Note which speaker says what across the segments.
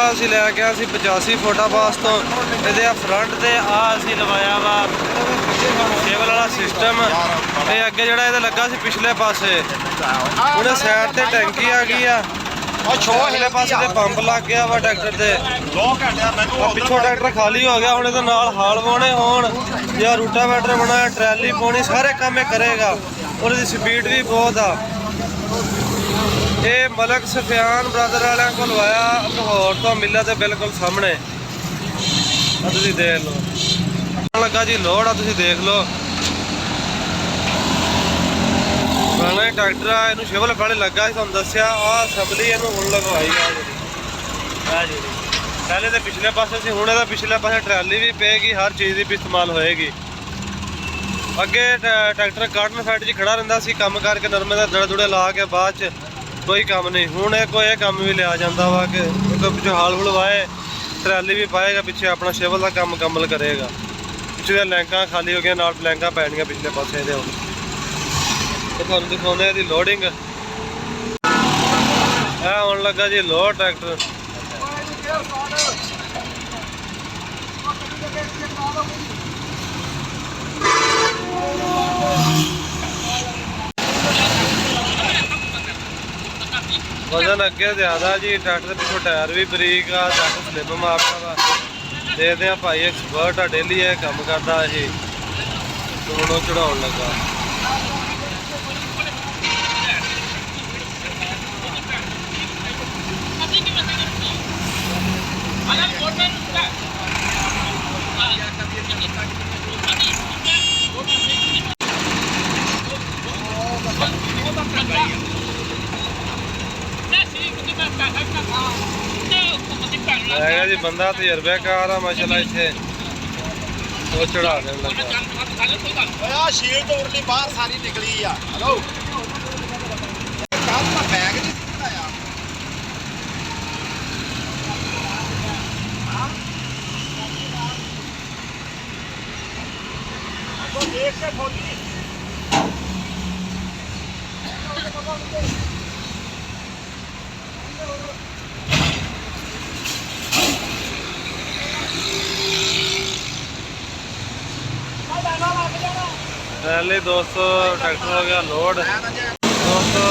Speaker 1: असीं लैके आए 85 फुटापास तो इहदे फ्रंट ते असीं लवाया वा केबल वाला सिस्टम। ते अगे जिहड़ा इहदा लगा सी पिछले पासे उहदे साइड ते टैंकी आ गई आ, पिछले पासे ते पंप लग गया वा ट्रैक्टर ते। पिछों ट्रैक्टर खाली हो गया, हुण इहदे नाल हाल वाहणे होण या रूटावेटर बनाया, ट्रैली पाउणी, सारे काम ये करेगा। और इसकी स्पीड भी बहुत आ। ये मलक सफियान ब्रदर वाले को लवाया लाहौर तो मिला तो बिल्कुल सामने तुसीं देख लो। लगा जी लोड आ, तुसीं देख लो। पुराना ही ट्रैक्टर आ, इनू शिवल पहले लगा सी, तुहानूं दस्सिया आ असैंबली इनू हुण लगवाई आ जी। पहले तो पिछले पासे सी, हुण इहदा पिछले पासे ट्रैली भी पेगी, हर चीज़ की भी इस्तेमाल होएगी। अगे ट्रैक्टर काटन फैट च खड़ा रहिंदा सी, काम करके नरमे का दड़े दुड़े ला के बाद च कोई काम नहीं। हुण कोई काम भी लिया जाता वा कि पिछों हाल हुल वाए, ट्रैली भी पाएगा, पिछे अपना शिवल का काम मुकम्मल करेगा। पिछले लैंका खाली हो गया, नाल लैंका पैणियां पिछले पासे दे। तो तुहानूं दिखाउने इहदी लोडिंग आउण लगा जी लोड ट्रैक्टर। वजन अगे ज्यादा जी, ट्रैक्टर पिछों टायर भी बरीक आ, ट्रैक्टर स्लिप मारता वा। देखते हैं भाई एक्सपर्ट आ, डेली ये काम करता है, दोनों चढ़ाउण लगा। है जी बंदा तजर्बेकार आ माशाल्लाह, इत्थे वो चढ़ा देन लगा।
Speaker 2: शील तोड़नी बाहर सारी निकली आ। हेलो बैग नहीं बनाया देख के खोली
Speaker 1: ट्रैली दोस्तों ट्रैक्टर हो गया लोड। दोस्तों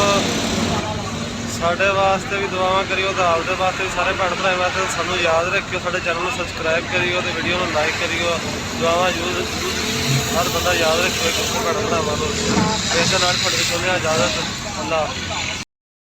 Speaker 1: साढ़े वास्ते भी दुआवां करियो, तो आपके वास्ते भी सारे भैन भरावां वास्ते सानू याद रखियो, साढ़े चैनल को सबसक्राइब करियो, तो वीडियो को लाइक करियो। दुआवां जरूर हर बंदा याद रखियो किसी भैन भरावां नूं। इस नाल थोड़ी सुनिया इजाजत, अल्लाह।